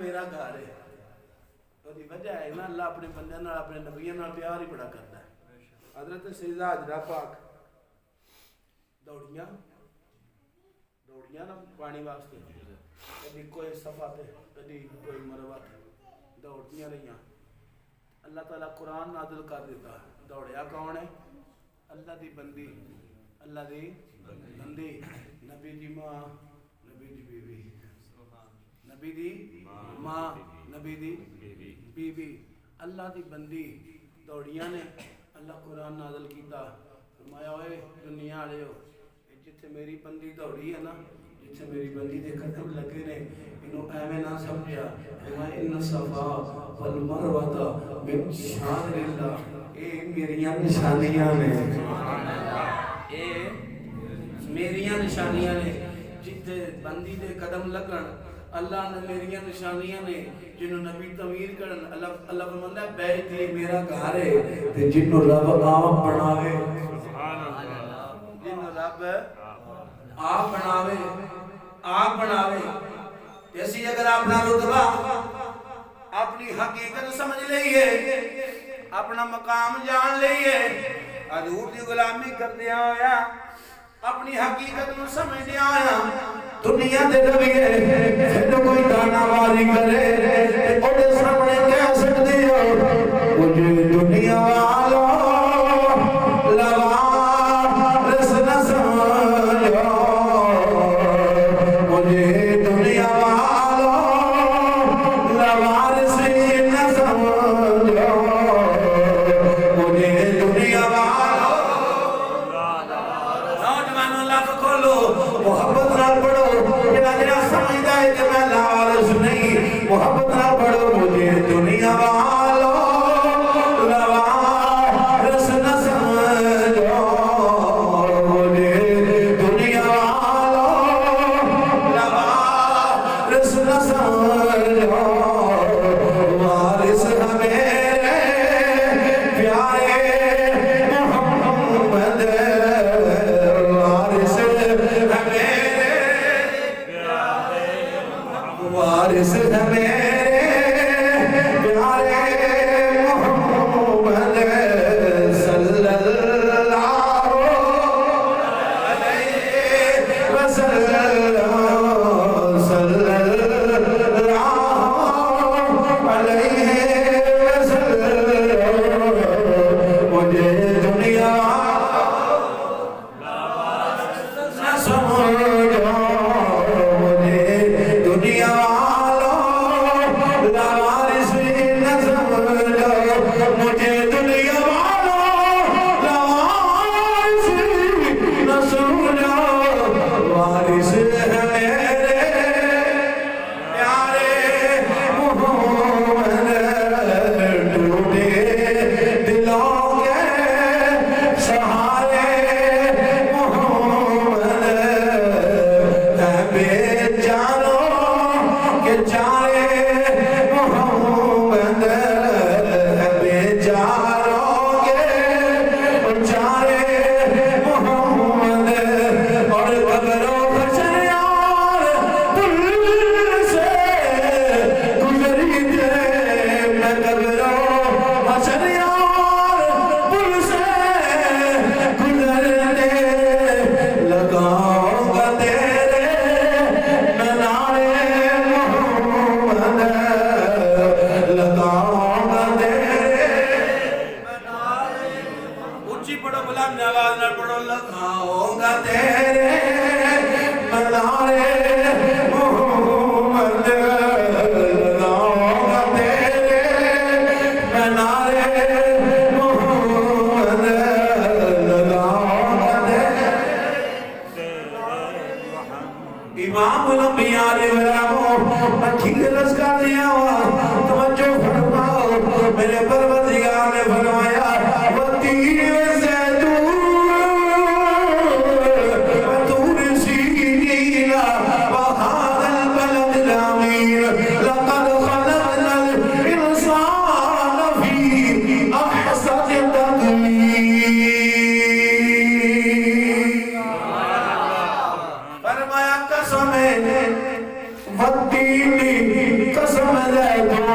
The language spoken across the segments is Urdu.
میرا گھر ہے وہی وجہ ہے نا اللہ اپنے بندے نال اپنے نبیوں نال پیار ہی بڑا کرتا ہے. حضرت سیدہ حجرہ پاک دوڑیاں نا پانی واسطے کبھی کوئی صفحہ تے کبھی کوئی مروہ تے دوڑتیاں رہیاں. اللہ تعالیٰ قرآن نازل کر دیتا. دوڑیا کون ہے؟ اللہ دی بندی, اللہ دی بندی, نبی دی ماں, نبی دی بیوی, نبی دی ماں, نبی دی بیوی, اللہ دی بندی دوڑیاں نے. اللہ قرآن نازل کیتا, فرمایا ہوئے دنیا والے ہو جتھے میری بندی دوڑی ہے نا, جتھے میری بندی دے قدم لگے نے, انہوں ایویں نہ سمجھا فرمایا ان صفا والمروہ من شعائر اللہ, اے میریاں نشانیاں نے, اے میریاں نشانیاں نے. جتھے بندی دے قدم لگن اللہ نے میریاں نشانیاں نے, جنہوں نبی تعمیر کرن. اللہ فرماندا ہے بیت میرا گھر ہے تے جنوں رب آپ بناوے, جنوں رب آپ بناوے تے اسی اگر اپنا رتبہ اپنی حقیقت سمجھ لئیے, اپنا مقام جان لئیے, حضور دی غلامی کرتے ہویا اپنی حقیقت میں سمجھ آیا, دنیا دے رویے پھر کوئی دانا واری کرے اوڑے سامنے کہہ سکتے ہو مجھے دنیا والا لوارس نہ سمجھو, مجھے دنیا والا لوارس نہ سمجھو, مجھے دنیا والا. نوجوانوں لفظ کھولو, محبت نال پڑھو, جڑا سمجھدا ہے کہ میں لوارث نہیں, محبت نال پڑھو مجھے دنیا والا لوارث نہ سمجھو, مجھے دنیا والا لوارث نہ سمجھو, وارث میرے پیارے محمد, وارث وارث ہے میرے پیارے محمد صلی اللہ علیہ وسلم, صلی اللہ علیہ وسلم. مجھے دنیا نہ سمجھو, دنیا والا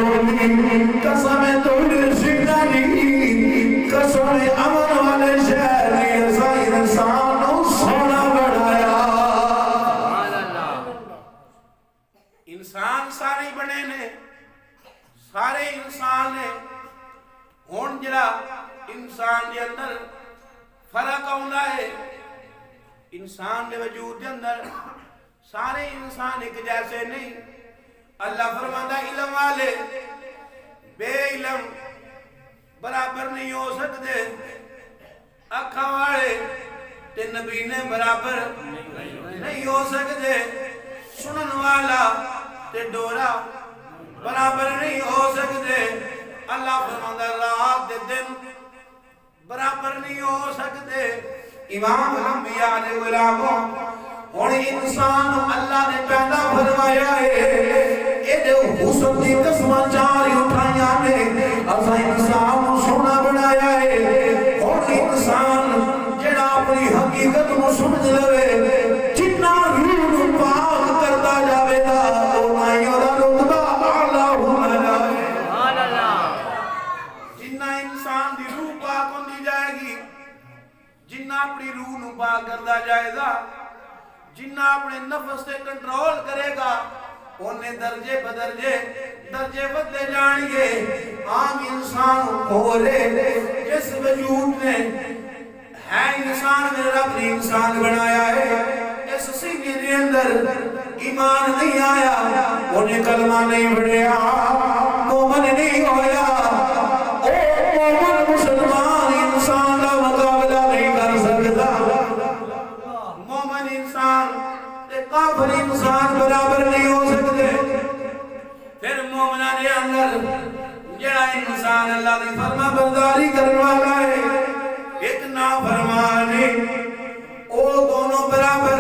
قسم توڑ سکھانی قسم امن والے شہری ایسا انسانوں سونا بڑھایا انسان سارے بنے نے سارے انسان نے ہون جڑا انسان دے اندر فرق آندا ہے انسان دے وجود دے اندر سارے انسان ایک جیسے نہیں اللہ فرماتا علم والے بے علم برابر نہیں ہو سکتے اکھاں والے تے نبی نے برابر نہیں ہو سکتے سنن والا تے ڈورا برابر نہیں ہو سکتے اللہ فرماتا رات دے دن برابر نہیں ہو سکتے امام الانبیاء علیہ غلاموں اور انسان اللہ نے پیدا فرمایا ہے ایڈے حسن دی قسمہ چاری اٹھائیاں نے اسا انسان سونا بنایا ہے اور انسان جڑا اپنی حقیقت کو سمجھ لوے جتنا روح پاک کرتا جاوے گا اونا ہی اور رتبہ اعلیٰ ہونا جائے جتنا انسان دی روح پاک ہوندی جائے گی جنہ اپنی روح نو پاک کرتا جائے گا جنہ اپنے نفس سے کنٹرول کرے گا انہیں درجے بدرجے درجے بدلے جائیں گے عام انسان ہو رہے جس وجود نے ہے انسان میرے رب نے انسان بنایا ہے اس سینے کے اندر ایمان نہیں آیا انہیں کلمہ نہیں بڑھیا مومن نہیں ہویا مومن مسلمان انسان کا مقابلہ نہیں کر سکتا مومن انسان تے کافر انسان برابر نہیں ہو سکتے پھر مومنہ دے اندر جڑا انسان اللہ دی فرما برداری کرنے والا ہے ایک نافرمانی او دونوں برابر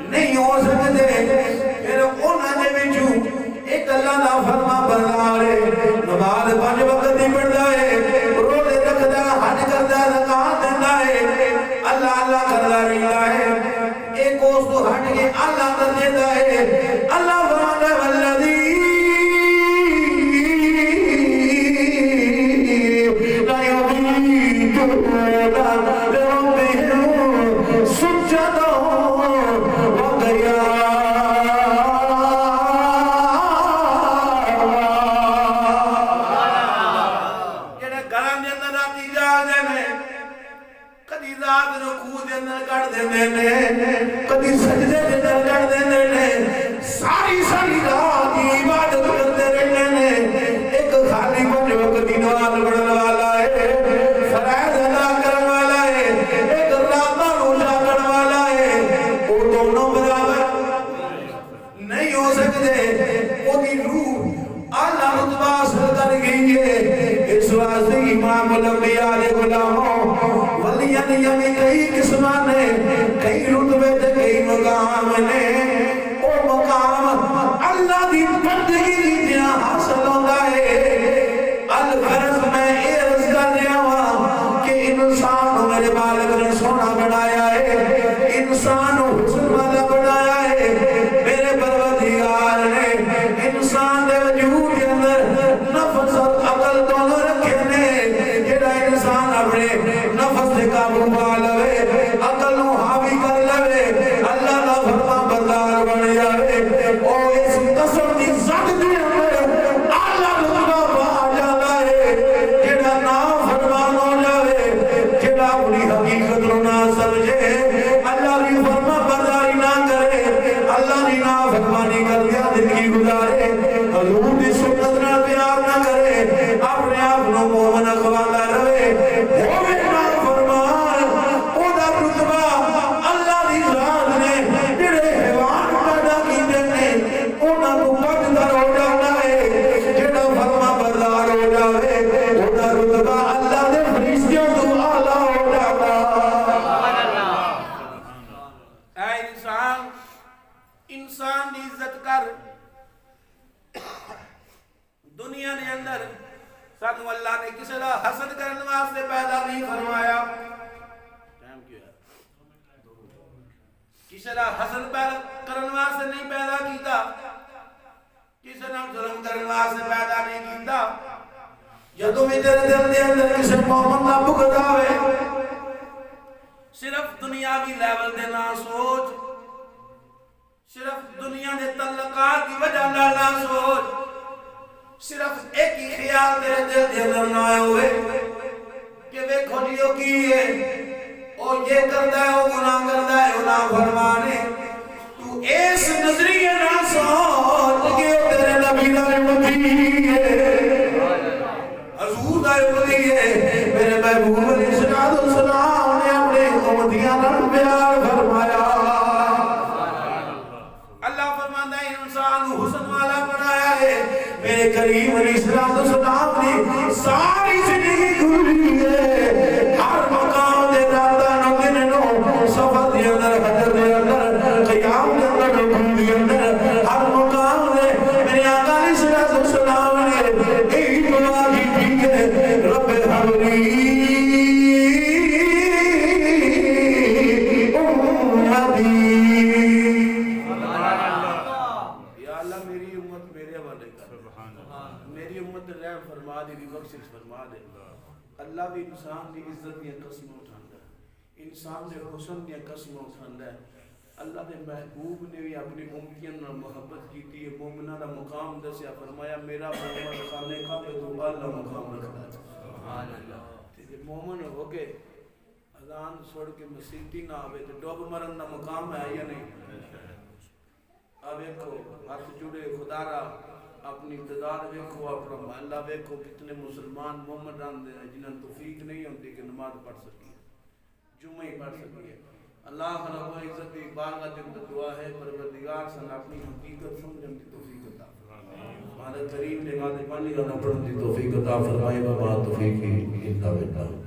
نہیں ہو سکتے پھر انہاں دے وچوں ایک اللہ دا فرما بردار ہے نماز 5 وقت دی پڑھدا ہے روزے رکھدا حج کردا زکات دیندا ہے اللہ اللہ کردا رہندا ہے ایک اس تو ہٹ کے اللہ کر دیتا ہے اللہ فرماتا ہے والذی لا یبیتون لربهم سجدا وقیاما جڑے گھراں دے اندر راتی جاگدے نے کدی رات رکوع دے اندر کٹ دیندے نے کدی سجدے دے اندر کٹ دیندے نے ساری ساری رات عبادت کرتے رہتے نے ایک خالی 5 وقت دی نماز پڑھن والا ہے فرائض ادا کرن والا ہے ایک راتاں روزہ کرن والا ہے وہ دونوں برابر نہیں ہو سکتے وہ دی روح اعلیٰ رتبہ حاصل کر گئی ہے اس واسطے امام الانبیاء علیہ غلاموں ولیان یعنی کئی قسمان نے کئی رتبے تے کئی مقام نے او مقام اللہ دی بندگی دی جہاں حاصل ہوتا ہے الغرض میں عرض کر دیا ہوا کہ انسان میرے مالک نے سونا بنایا ہے انسان حسن والا بنایا ہے میرے پروردگار نے انسان دے وجود کے اندر نفس اور عقل دونوں رکھے نے جڑا انسان اپنے نفس سے قابو پا لوے عقل نو حاوی کر لوے اللہ کا فرما بردار بن جائے اور اس قسم دی ذات دے اندر اعلیٰ رتبہ پا جاتا ہے جڑا نافرمان ہو جائے جڑا اپنی حقیقت نو نہ سمجھے اللہ کی فرما برداری نہ کرے اللہ کی نافرمانی کر دیا زندگی گزارے حضور دی سنت نہ پیار نہ کرے اپنے آپ نو مومن اخواندا رہے ہوے نافرمان او دا رتبہ اللہ دی ذات نے جڑے حیوان پیدا کیتے نے انہاں کو بدتر ہو جاتا ہے جڑا فرما بردار ہو جاوے او دا رتبہ اللہ دے فرشتوں تو اعلیٰ ہو جاتا اے انسان انسان دی عزت کر دنیا نے اندر سانو اللہ نے کسی دا حسد کرنے واسطے پیدا نہیں فرمایا ٹائم کیوں ہے کسی دا حسد کرنے واسطے نہیں پیدا کیتا کسی کسی نال ظلم کرنے واسطے پیدا نہیں کیتا جدوں بھی تیرے دل دے اندر کسی مومن دا بغض آوے صرف دنیاوی لیول دے نہ سوچ صرف دنیا دے تعلقات کی وجہ نال نہ سوچ صرف ایک ہی خیال تیرے دل دے اندر نہ ہوئے کہ ویکھو جیو کی ہے او یہ کردا ہے او گناہ کردا ہے او نافرمانی تو اس نظریے نہ سوچ کہ او تیرے نبی دا امتی ہے حضور دا امتی ہے میرے محبوب علیہ السلام نے اپنے امتیاں نال پیار فرمایا اللہ فرماندا ہے انسان حسن والا بنایا ہے میرے کریم علیہ السلام نے ساری زندگی گزاری ہے ہر مقام دے راتا نو دن نو سفر دے اندر حجر دے اندر قیام دے اندر رکوع دے اندر ہر مقام دے میرے آقا علیہ السلام نے ایک دعا کی کہ رب حبلی امتی فرما دے بخشش فرما دے اللہ بھی انسان دی عزت دی قسم اٹھاندا ہے انسان دے حسن دی قسم اٹھاندا ہے اللہ دے محبوب نے بھی اپنی امتیاں نال محبت کیتی ہے مومناں دا مقام دسیا فرمایا میرا مومن خانے کعبے تو اعلی مقام رکھدا ہے سبحان اللہ تے مومن ہو کے اذان چھوڑ کے مسیتی نہ آوے تے ڈوب مرن دا مقام ہے یا نہیں آوے کو ہاتھ جڑے خدا را اپنی امتداد ویکھو اپنا محلہ ویکھو کتنے مسلمان مومن آندے ہیں جنہاں توفیق نہیں ہوتی کہ نماز پڑھ سکی جمعہ ہی پڑھ سکی ہے اللہ رب العزت کی بارگاہ میں دعا ہے پروردگار سن اپنی حقیقت سمجھن کی توفیق عطا فرمائے ہمارے کریم نے وعدے پانی کا پڑھن کی توفیق عطا فرمائے وما توفیق الا باللہ